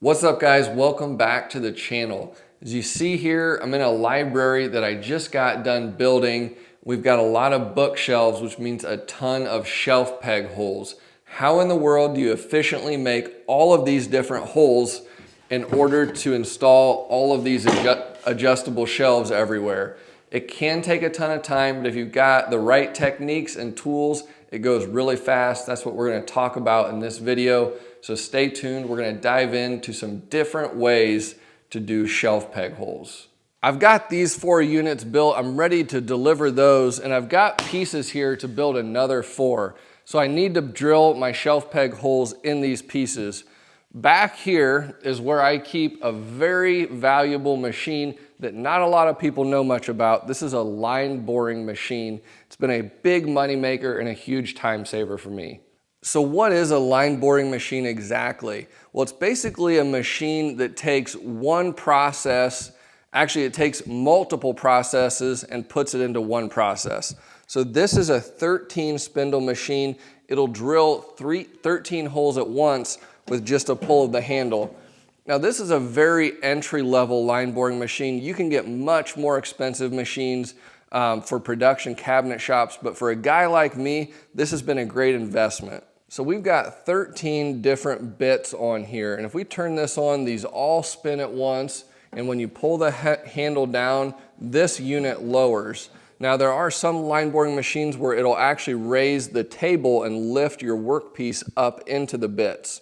What's up guys, welcome back to the channel. As you see here, I'm in a library that I just got done building. We've got a lot of bookshelves, which means a ton of shelf peg holes. How in the world do you efficiently make all of these different holes in order to install all of these adjustable shelves everywhere? It can take a ton of time, but if you've got the right techniques and tools, it goes really fast. That's what we're going to talk about in this video. So stay tuned. We're going to dive into some different ways to do shelf peg holes. I've got these 4 units built. I'm ready to deliver those, and I've got pieces here to build another 4. So I need to drill my shelf peg holes in these pieces. Back here is where I keep a very valuable machine that not a lot of people know much about. This is a line boring machine. It's been a big money maker and a huge time saver for me. So what is a line boring machine exactly? Well, it's basically a machine that takes one process, actually it takes multiple processes and puts it into one process. So this is a 13 spindle machine. It'll drill 13 holes at once with just a pull of the handle. Now this is a very entry-level line boring machine. You can get much more expensive machines for production cabinet shops, but for a guy like me, this has been a great investment. So we've got 13 different bits on here, and if we turn this on, these all spin at once, and when you pull the handle down, this unit lowers. Now there are some line boring machines where it'll actually raise the table and lift your workpiece up into the bits.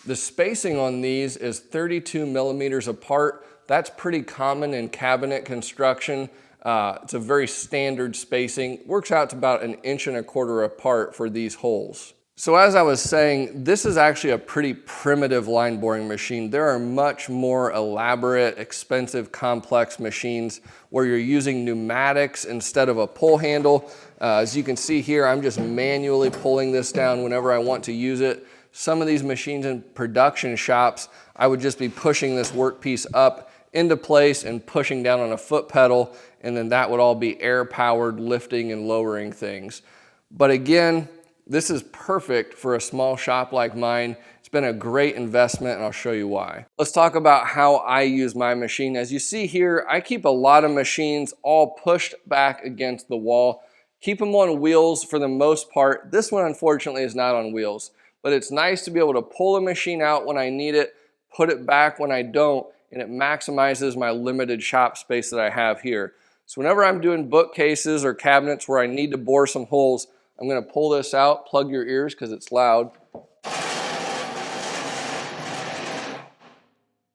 The spacing on these is 32 millimeters apart. That's pretty common in cabinet construction. It's a very standard spacing. Works out to about 1.25 inches apart for these holes. So as I was saying, this is actually a pretty primitive line boring machine. There are much more elaborate, expensive, complex machines where you're using pneumatics instead of a pull handle. As you can see here, I'm just manually pulling this down whenever I want to use it. Some of these machines in production shops, I would just be pushing this workpiece up into place and pushing down on a foot pedal, and then that would all be air powered, lifting and lowering things. But again, this is perfect for a small shop like mine. It's been a great investment, and I'll show you why. Let's talk about how I use my machine. As you see here, I keep a lot of machines all pushed back against the wall. Keep them on wheels for the most part. This one, unfortunately, is not on wheels, but it's nice to be able to pull a machine out when I need it, put it back when I don't, and it maximizes my limited shop space that I have here. So whenever I'm doing bookcases or cabinets where I need to bore some holes, I'm going to pull this out, plug your ears because it's loud.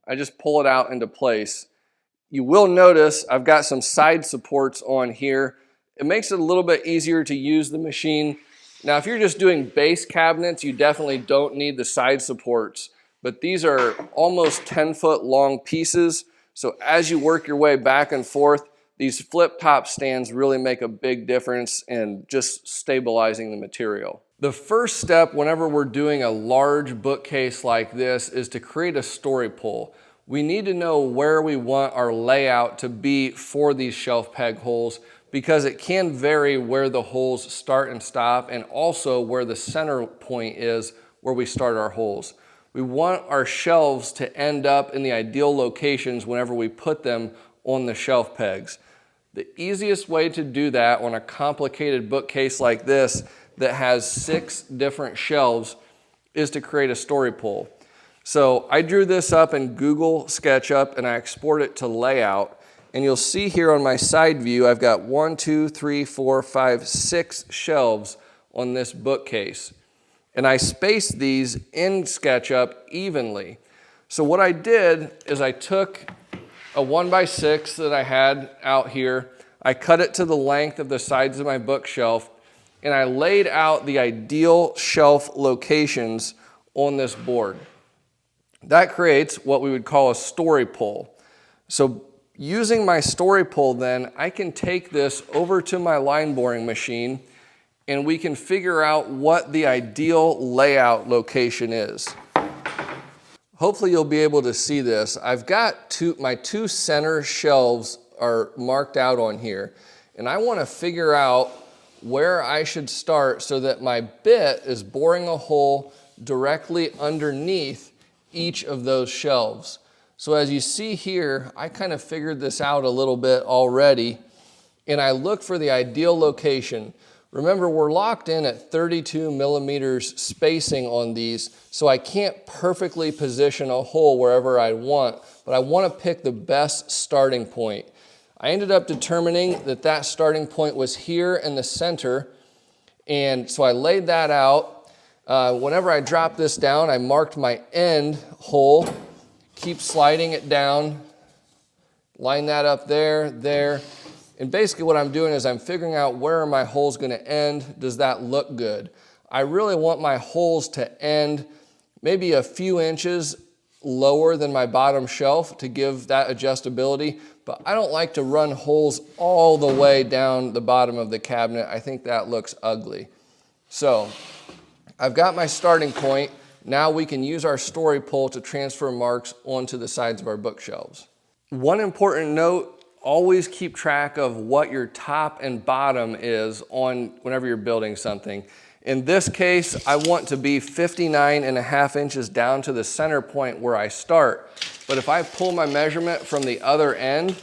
I just pull it out into place. You will notice I've got some side supports on here. It makes it a little bit easier to use the machine. Now if you're just doing base cabinets, you definitely don't need the side supports, but these are almost 10-foot long pieces. So as you work your way back and forth, these flip-top stands really make a big difference in just stabilizing the material. The first step whenever we're doing a large bookcase like this is to create a story pull. We need to know where we want our layout to be for these shelf peg holes because it can vary where the holes start and stop, and also where the center point is where we start our holes. We want our shelves to end up in the ideal locations whenever we put them on the shelf pegs. The easiest way to do that on a complicated bookcase like this that has 6 different shelves is to create a story pull. So I drew this up in Google SketchUp and I export it to layout, and you'll see here on my side view I've got 1, 2, 3, 4, 5, 6 shelves on this bookcase, and I spaced these in SketchUp evenly. So what I did is I took a 1x6 that I had out here. I cut it to the length of the sides of my bookshelf, and I laid out the ideal shelf locations on this board. That creates what we would call a story pull. So using my story pull then, I can take this over to my line boring machine and we can figure out what the ideal layout location is. Hopefully you'll be able to see this. I've got my 2 center shelves are marked out on here, and I want to figure out where I should start so that my bit is boring a hole directly underneath each of those shelves. So as you see here, I kind of figured this out a little bit already, and I look for the ideal location. Remember, we're locked in at 32 millimeters spacing on these, so I can't perfectly position a hole wherever I want, but I want to pick the best starting point. I ended up determining that that starting point was here in the center, and so I laid that out. Whenever I dropped this down, I marked my end hole, keep sliding it down, line that up there, there. And basically what I'm doing is I'm figuring out where are my holes going to end. Does that look good? I really want my holes to end maybe a few inches lower than my bottom shelf to give that adjustability, but I don't like to run holes all the way down the bottom of the cabinet. I think that looks ugly. So I've got my starting point. Now we can use our story pole to transfer marks onto the sides of our bookshelves. One important note, always keep track of what your top and bottom is on whenever you're building something. In this case, I want to be 59.5 inches down to the center point where I start. But if I pull my measurement from the other end,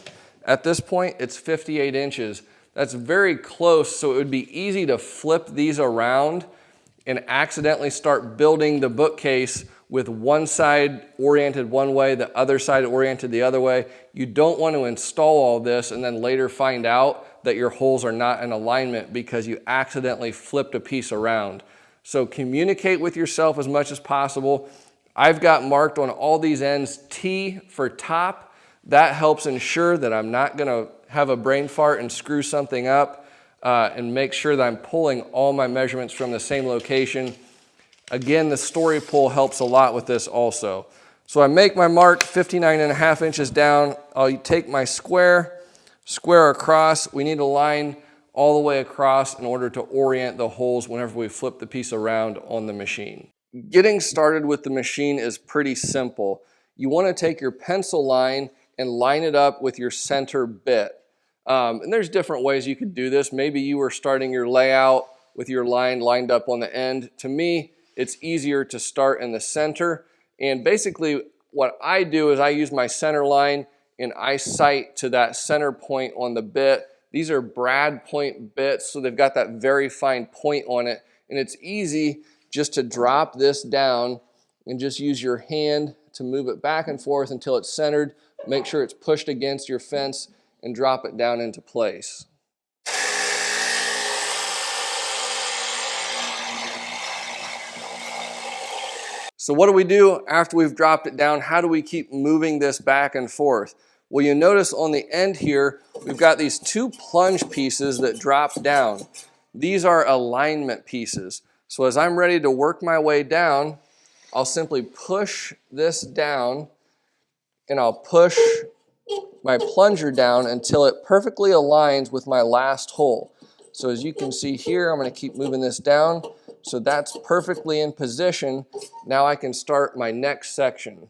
at this point, it's 58 inches. That's very close, so it would be easy to flip these around and accidentally start building the bookcase with one side oriented one way, the other side oriented the other way. You don't want to install all this and then later find out that your holes are not in alignment because you accidentally flipped a piece around. So communicate with yourself as much as possible. I've got marked on all these ends T for top. That helps ensure that I'm not gonna have a brain fart and screw something up and make sure that I'm pulling all my measurements from the same location. Again, the story pole helps a lot with this also. So I make my mark 59.5 inches down. I'll take my square across. We need a line all the way across in order to orient the holes whenever we flip the piece around on the machine. Getting started with the machine is pretty simple. You want to take your pencil line and line it up with your center bit. And there's different ways you could do this. Maybe you were starting your layout with your line lined up on the end. To me, it's easier to start in the center. And basically what I do is I use my center line and I sight to that center point on the bit. These are brad point bits, so they've got that very fine point on it. And it's easy just to drop this down and just use your hand to move it back and forth until it's centered. Make sure it's pushed against your fence and drop it down into place. So what do we do after we've dropped it down? How do we keep moving this back and forth? Well, you notice on the end here, we've got these two plunge pieces that drop down. These are alignment pieces. So as I'm ready to work my way down, I'll simply push this down and I'll push my plunger down until it perfectly aligns with my last hole. So as you can see here, I'm going to keep moving this down. So that's perfectly in position. Now I can start my next section.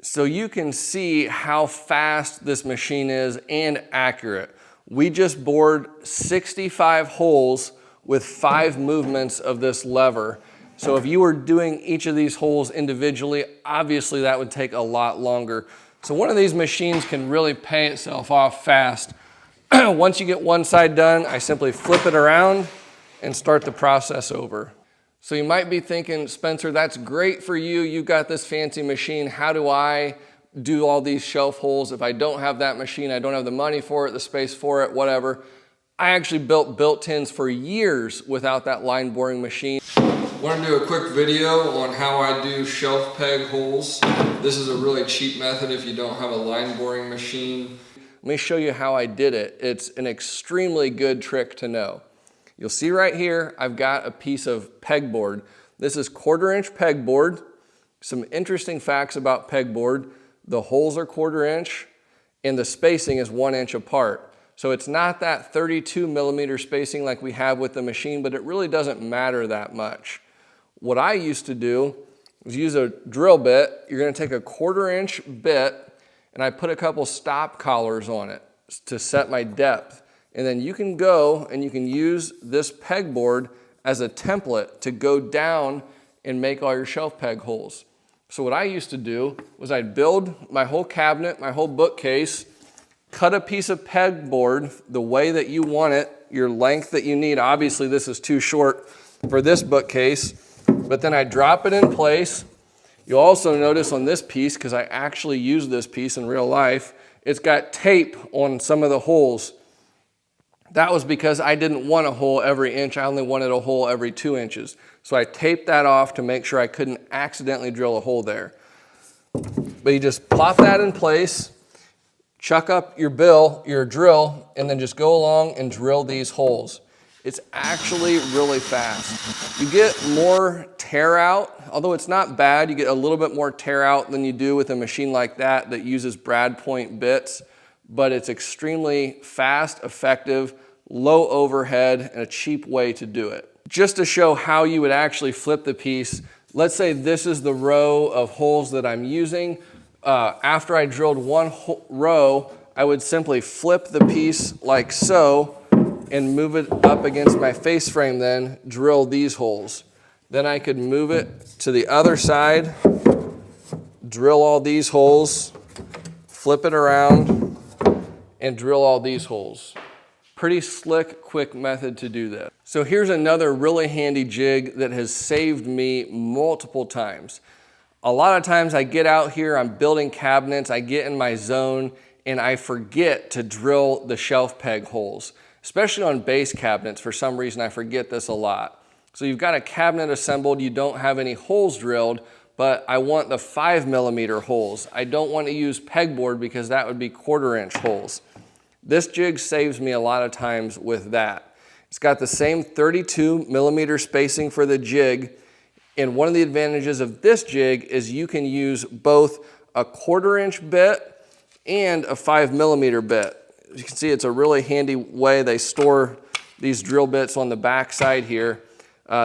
So you can see how fast this machine is and accurate. We just bored 65 holes with 5 movements of this lever. So if you were doing each of these holes individually, obviously that would take a lot longer. So one of these machines can really pay itself off fast. Once you get one side done, I simply flip it around and start the process over. So you might be thinking, Spencer, that's great for you. You've got this fancy machine. How do I do all these shelf holes if I don't have that machine? I don't have the money for it, the space for it, whatever. I actually built built-ins for years without that line boring machine. I want to do a quick video on how I do shelf peg holes. This is a really cheap method if you don't have a line boring machine. Let me show you how I did it. It's an extremely good trick to know. You'll see right here, I've got a piece of pegboard. This is 1/4 inch pegboard. Some interesting facts about pegboard. The holes are 1/4 inch and the spacing is 1 inch apart. So it's not that 32 millimeter spacing like we have with the machine, but it really doesn't matter that much. What I used to do is use a drill bit. You're gonna take a 1/4 inch bit and I put a couple stop collars on it to set my depth. And then you can go and you can use this pegboard as a template to go down and make all your shelf peg holes. So what I used to do was I'd build my whole cabinet, my whole bookcase, cut a piece of pegboard the way that you want it, your length that you need. Obviously this is too short for this bookcase, but then I drop it in place. You'll also notice on this piece, because I actually use this piece in real life, it's got tape on some of the holes. That was because I didn't want a hole every inch, I only wanted a hole every 2 inches. So I taped that off to make sure I couldn't accidentally drill a hole there. But you just plop that in place, chuck up your drill, and then just go along and drill these holes. It's actually really fast. You get more tear out, although it's not bad, you get a little bit more tear out than you do with a machine like that uses brad point bits, but it's extremely fast, effective, low overhead, and a cheap way to do it. Just to show how you would actually flip the piece, let's say this is the row of holes that I'm using. After I drilled one row, I would simply flip the piece like so and move it up against my face frame, then drill these holes. Then I could move it to the other side, drill all these holes, flip it around, and drill all these holes. Pretty slick, quick method to do this. So here's another really handy jig that has saved me multiple times. A lot of times I get out here, I'm building cabinets, I get in my zone, and I forget to drill the shelf peg holes. Especially on base cabinets, for some reason I forget this a lot. So you've got a cabinet assembled, you don't have any holes drilled, but I want the 5 millimeter holes. I don't want to use pegboard because that would be 1/4 inch holes. This jig saves me a lot of times with that. It's got the same 32 millimeter spacing for the jig, and one of the advantages of this jig is you can use both a 1/4 inch bit and a 5 millimeter bit. As you can see, it's a really handy way. They store these drill bits on the back side here.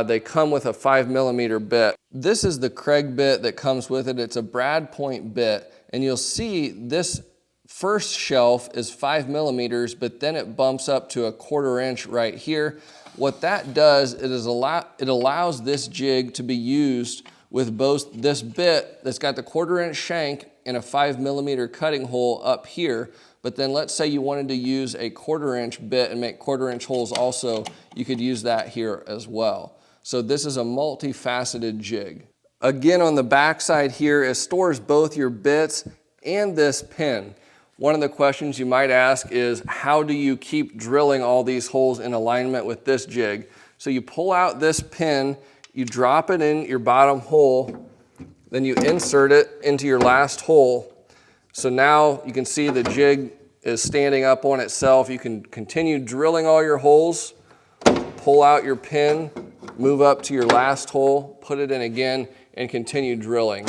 They come with a 5 millimeter bit. This is the Kreg bit that comes with it. It's a brad point bit, and you'll see this first shelf is 5 millimeters, but then it bumps up to a 1/4 inch right here. What that does is it allows this jig to be used with both this bit that's got the 1/4 inch shank and a 5 millimeter cutting hole up here. But then let's say you wanted to use a 1/4 inch bit and make 1/4 inch holes also, you could use that here as well. So this is a multifaceted jig. Again, on the back side here, it stores both your bits and this pin. One of the questions you might ask is, how do you keep drilling all these holes in alignment with this jig? So you pull out this pin, you drop it in your bottom hole, then you insert it into your last hole. So now you can see the jig is standing up on itself. You can continue drilling all your holes, pull out your pin, move up to your last hole, put it in again, and continue drilling.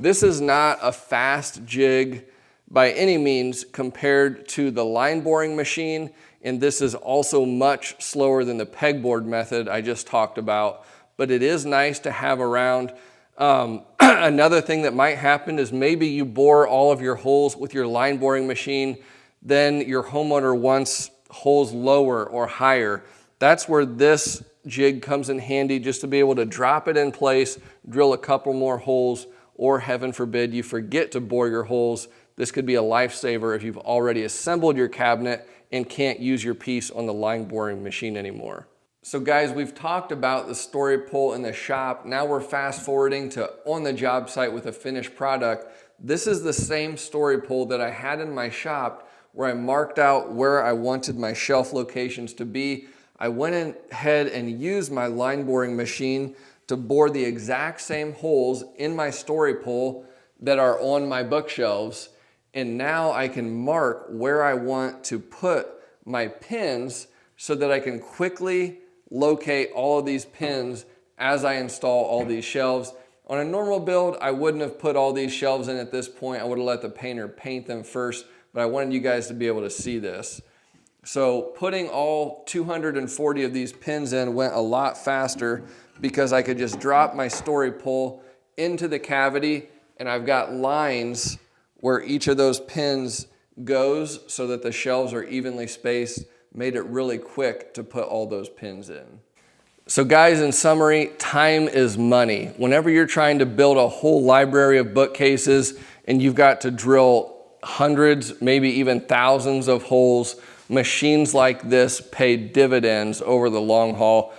This is not a fast jig by any means compared to the line boring machine, and this is also much slower than the pegboard method I just talked about, but it is nice to have around. Another thing that might happen is maybe you bore all of your holes with your line boring machine, then your homeowner wants holes lower or higher. That's where this jig comes in handy, just to be able to drop it in place, drill a couple more holes, or heaven forbid you forget to bore your holes. This could be a lifesaver if you've already assembled your cabinet and can't use your piece on the line boring machine anymore. So guys, we've talked about the story pole in the shop. Now we're fast forwarding to on the job site with a finished product. This is the same story pole that I had in my shop where I marked out where I wanted my shelf locations to be. I went ahead and used my line boring machine to bore the exact same holes in my story pole that are on my bookshelves. And now I can mark where I want to put my pins so that I can quickly locate all of these pins as I install all these shelves. On a normal build, I wouldn't have put all these shelves in at this point. I would have let the painter paint them first, but I wanted you guys to be able to see this. So putting all 240 of these pins in went a lot faster because I could just drop my story pole into the cavity, and I've got lines where each of those pins goes so that the shelves are evenly spaced. Made it really quick to put all those pins in. So guys, in summary, time is money. Whenever you're trying to build a whole library of bookcases and you've got to drill hundreds, maybe even thousands of holes, machines like this pay dividends over the long haul.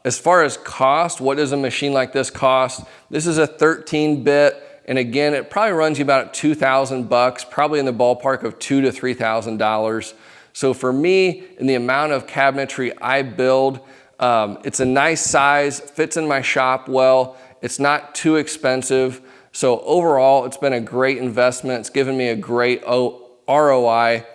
As far as cost, what does a machine like this cost? This is a 13-bit, and again, it probably runs you about $2,000, probably in the ballpark of $2,000 to $3,000. So for me, in the amount of cabinetry I build, it's a nice size, fits in my shop well, it's not too expensive. So overall, it's been a great investment. It's given me a great ROI,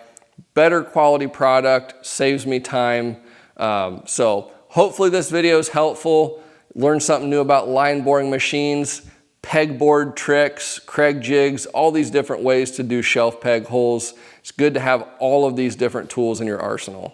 better quality product, saves me time. So hopefully this video is helpful. Learn something new about line boring machines, pegboard tricks, Kreg jigs, all these different ways to do shelf peg holes. It's good to have all of these different tools in your arsenal.